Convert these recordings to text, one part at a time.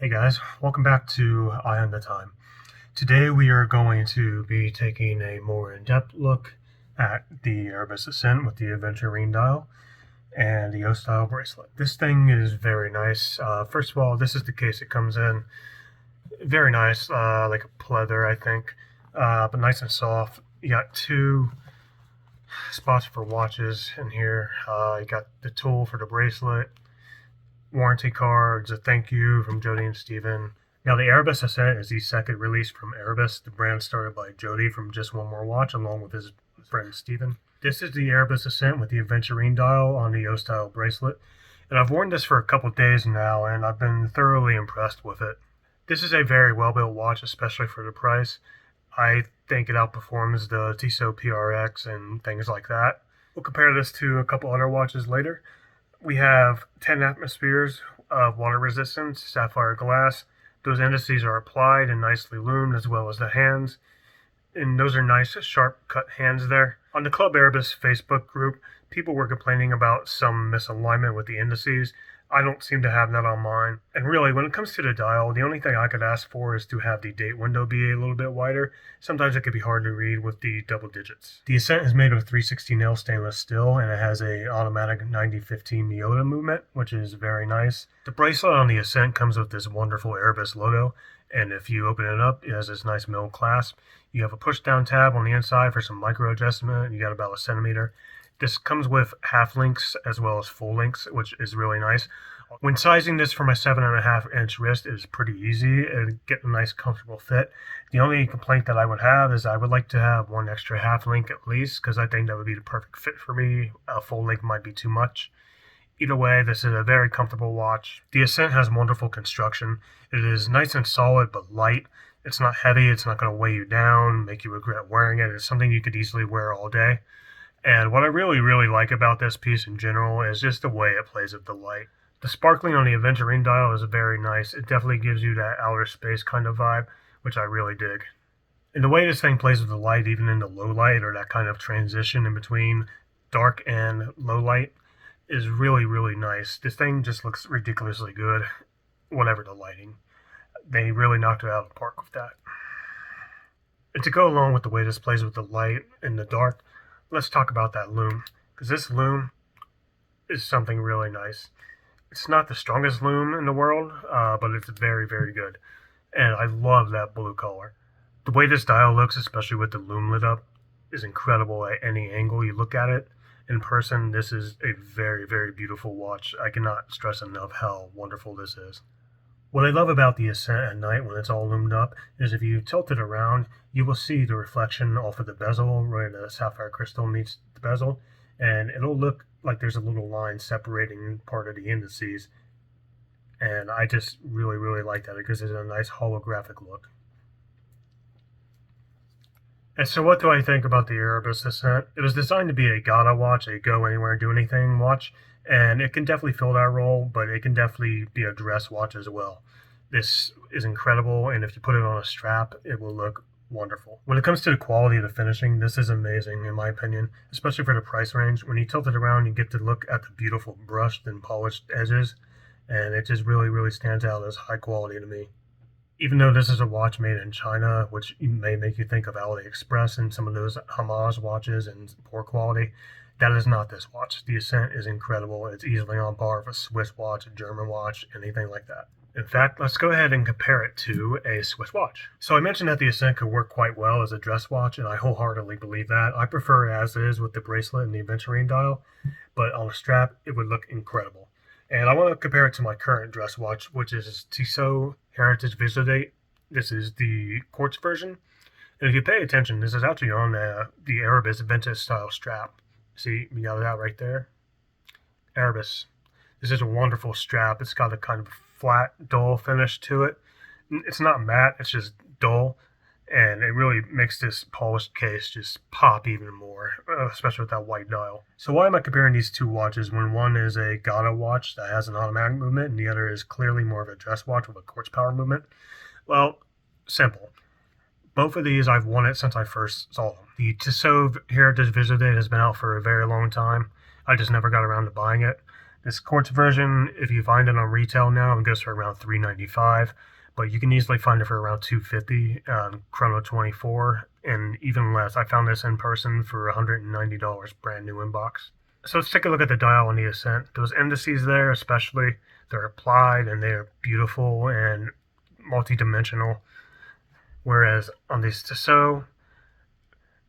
Hey guys, welcome back to Eye on the Time. Today we are going to be taking a more in-depth look at the Erebus Ascent with the aventurine dial and the O-style bracelet. This thing is very nice. First of all, this is the case it comes in. Very nice, like a pleather, I think, but nice and soft. You got two spots for watches in here. You got the tool for the bracelet, warranty cards, a thank you from Jody and Steven. Now, the Erebus Ascent is the second release from Erebus, the brand started by Jody from Just One More Watch, along with his friend Steven. This is the Erebus Ascent with the aventurine dial on the O-style bracelet, and I've worn this for a couple days now, and I've been thoroughly impressed with it. This is a very well-built watch, especially for the price. I think it outperforms the Tissot PRX and things like that. We'll compare this to a couple other watches later. We have 10 atmospheres of water resistance, sapphire glass. Those indices are applied and nicely loomed, as well as the hands. And those are nice, sharp cut hands there. On the Club Erebus Facebook group, people were complaining about some misalignment with the indices. I don't seem to have that on mine. And really, when it comes to the dial, the only thing I could ask for is to have the date window be a little bit wider. Sometimes it could be hard to read with the double digits. The Ascent is made of 360 stainless steel, and it has a automatic 90-15 Miyota movement, which is very nice. The bracelet on the Ascent comes with this wonderful Erebus logo, and if you open it up, it has this nice middle clasp. You have a push-down tab on the inside for some micro adjustment. You got about a centimeter. This comes with half links as well as full links, which is really nice. When sizing this for my 7.5-inch wrist, it is pretty easy and get a nice comfortable fit. The only complaint that I would have is I would like to have one extra half link at least, because I think that would be the perfect fit for me. A full link might be too much. Either way, this is a very comfortable watch. The Ascent has wonderful construction. It is nice and solid but light. It's not heavy, it's not going to weigh you down, make you regret wearing it. It's something you could easily wear all day. And what I really like about this piece in general is just the way it plays with the light. The sparkling on the aventurine dial is very nice. It definitely gives you that outer space kind of vibe, which I really dig. And the way this thing plays with the light, even in the low light, or that kind of transition in between dark and low light, is really nice. This thing just looks ridiculously good, whatever the lighting. They really knocked it out of the park with that. And to go along with the way this plays with the light and the dark, let's talk about that loom, because this loom is something really nice. It's not the strongest loom in the world, but it's very good. And I love that blue color. The way this dial looks, especially with the loom lit up, is incredible at any angle you look at it. In person, this is a very beautiful watch. I cannot stress enough how wonderful this is. What I love about the Ascent at night when it's all loomed up is if you tilt it around, you will see the reflection off of the bezel where the sapphire crystal meets the bezel, and it'll look like there's a little line separating part of the indices. And I just really like that because it's a nice holographic look. And so what do I think about the Erebus Ascent? It was designed to be a Gata watch, a go anywhere, do anything watch, and it can definitely fill that role, but it can definitely be a dress watch as well. This is incredible, and if you put it on a strap, it will look wonderful. When it comes to the quality of the finishing, this is amazing in my opinion, especially for the price range. When you tilt it around, you get to look at the beautiful brushed and polished edges, and it just really stands out as high quality to me. Even though this is a watch made in China, which may make you think of AliExpress and some of those homage watches and poor quality, that is not this watch. The Ascent is incredible. It's easily on par with a Swiss watch, a German watch, anything like that. In fact, let's go ahead and compare it to a Swiss watch. So I mentioned that the Ascent could work quite well as a dress watch, and I wholeheartedly believe that. I prefer it as is with the bracelet and the aventurine dial, but on a strap, it would look incredible. And I want to compare it to my current dress watch, which is Tissot Heritage Visiodate. This is the quartz version. And if you pay attention, this is actually on the Erebus vintage style strap. See, we got that right there. Erebus. This is a wonderful strap. It's got a kind of flat, dull finish to it. It's not matte, it's just dull. And it really makes this polished case just pop even more, especially with that white dial. So why am I comparing these two watches when one is a Gata watch that has an automatic movement and the other is clearly more of a dress watch with a quartz power movement? Well, simple. Both of these I've wanted since I first saw them. The Tissot Heritage Visiodate has been out for a very long time. I just never got around to buying it. This quartz version, if you find it on retail now, it goes for around $395, but you can easily find it for around $250 on Chrono 24, and even less. I found this in person for $190, brand new in box. So let's take a look at the dial on the Ascent. Those indices there, especially, they're applied and they're beautiful and multi-dimensional. Whereas on the Tissot,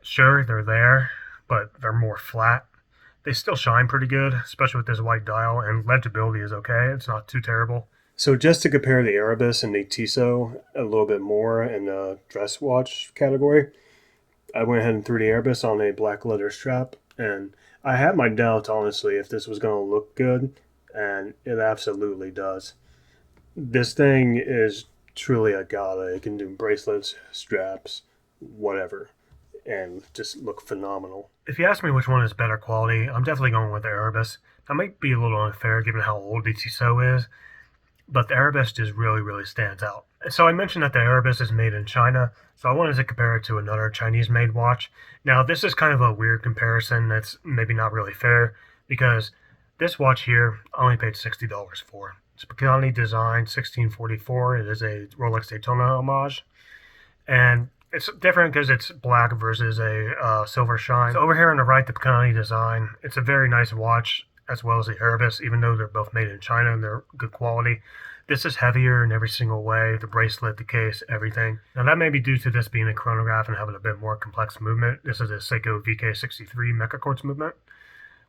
sure, they're there, but they're more flat. They still shine pretty good, especially with this white dial, and legibility is okay. It's not too terrible. So just to compare the Erebus and the Tissot a little bit more in the dress watch category, I went ahead and threw the Erebus on a black leather strap, and I had my doubts, honestly, if this was going to look good, and it absolutely does. This thing is truly a gala. It can do bracelets, straps, whatever, and just look phenomenal. If you ask me which one is better quality, I'm definitely going with the Erebus. That might be a little unfair given how old the Tissot is, but the Erebus just really stands out. So I mentioned that the Erebus is made in China, so I wanted to compare it to another Chinese-made watch. Now, this is kind of a weird comparison that's maybe not really fair, because this watch here I only paid $60 for. It's Pagani design, 1644. It is a Rolex Daytona homage, and it's different because it's black versus a silver shine. So over here on the right, the Pagani design. It's a very nice watch, as well as the Erebus, even though they're both made in China and they're good quality. This is heavier in every single way, the bracelet, the case, everything. Now that may be due to this being a chronograph and having a bit more complex movement. This is a Seiko VK63 Mecha Quartz movement,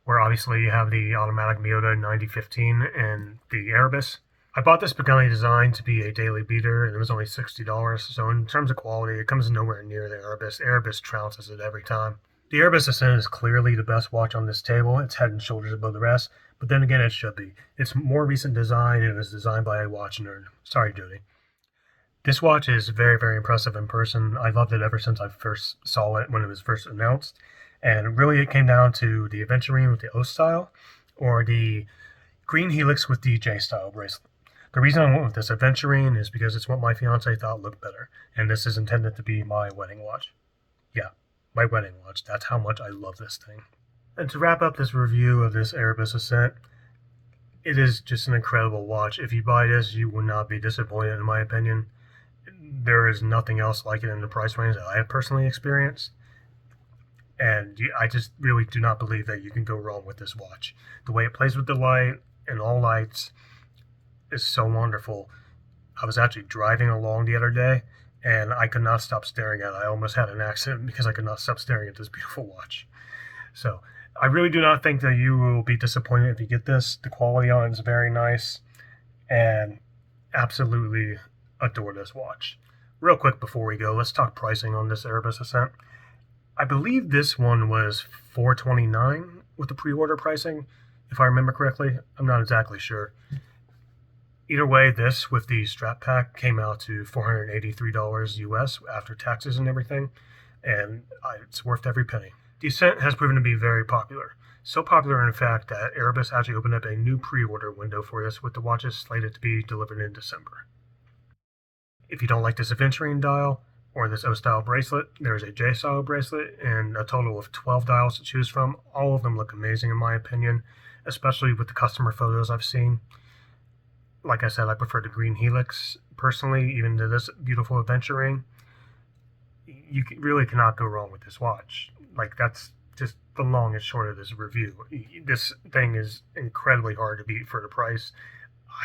where obviously you have the automatic Miyota 9015 and the Erebus. I bought this Pagani design to be a daily beater, and it was only $60, so in terms of quality, it comes nowhere near the Erebus. The Erebus trounces it every time. The Erebus Ascent is clearly the best watch on this table. It's head and shoulders above the rest, but then again, it should be. It's more recent design, and it was designed by a watch nerd. Sorry, Jody. This watch is very impressive in person. I loved it ever since I first saw it when it was first announced, and really it came down to the aventurine with the O style, or the green helix with the J style bracelet. The reason I went with this aventurine is because it's what my fiance thought looked better, and this is intended to be my wedding watch. Yeah, my wedding watch. That's how much I love this thing. And to wrap up this review of this Erebus Ascent, it is just an incredible watch. If you buy this, you will not be disappointed, in my opinion. There is nothing else like it in the price range that I have personally experienced. And I just really do not believe that you can go wrong with this watch. The way it plays with the light and all lights is so wonderful. I was actually driving along the other day, and I could not stop staring at it. I almost had an accident because I could not stop staring at this beautiful watch. So I really do not think that you will be disappointed if you get this. The quality on it is very nice, and absolutely adore this watch. Real quick before we go, let's talk pricing on this Erebus Ascent. I believe this one was $429 with the pre-order pricing, if I remember correctly. I'm not exactly sure. Either way, this with the strap pack came out to $483 US after taxes and everything, and it's worth every penny. The Ascent has proven to be very popular. So popular, in fact, that Erebus actually opened up a new pre-order window for this, with the watches slated to be delivered in December. If you don't like this aventurine dial or this O-style bracelet, there's a J-style bracelet and a total of 12 dials to choose from. All of them look amazing in my opinion, especially with the customer photos I've seen. Like I said, I prefer the green helix personally, even to this beautiful aventurine. You really cannot go wrong with this watch. Like, that's just the long and short of this review. This thing is incredibly hard to beat for the price.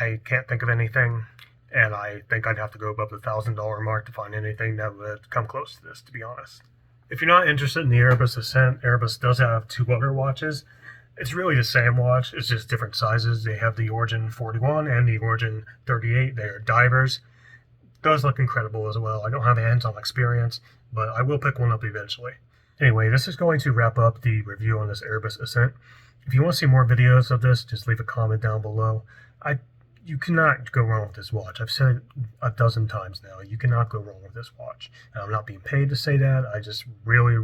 I can't think of anything, and I think I'd have to go above the $1,000 mark to find anything that would come close to this, to be honest. If you're not interested in the Erebus Ascent, Erebus does have two other watches. It's really the same watch, it's just different sizes. They have the Origin 41 and the Origin 38. They are divers. Those look incredible as well. I don't have hands-on experience, but I will pick one up eventually. Anyway, this is going to wrap up the review on this Erebus Ascent. If you want to see more videos of this, just leave a comment down below. You cannot go wrong with this watch. I've said it a dozen times now. You cannot go wrong with this watch. And I'm not being paid to say that. I just really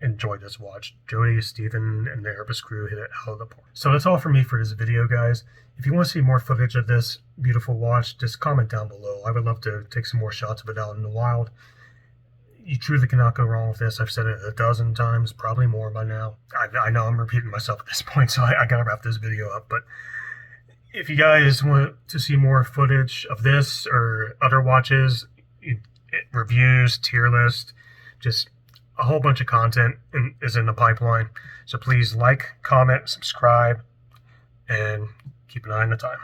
enjoyed this watch. Jody, Steven, and the Erebus crew hit it out of the park. So that's all for me for this video, guys. If you want to see more footage of this beautiful watch, just comment down below. I would love to take some more shots of it out in the wild. You truly cannot go wrong with this. I've said it a dozen times, probably more by now. I know I'm repeating myself at this point, so I gotta wrap this video up. But if you guys want to see more footage of this or other watches, reviews, tier list, just a whole bunch of content is in the pipeline. So please like, comment, subscribe, and keep an eye on the time.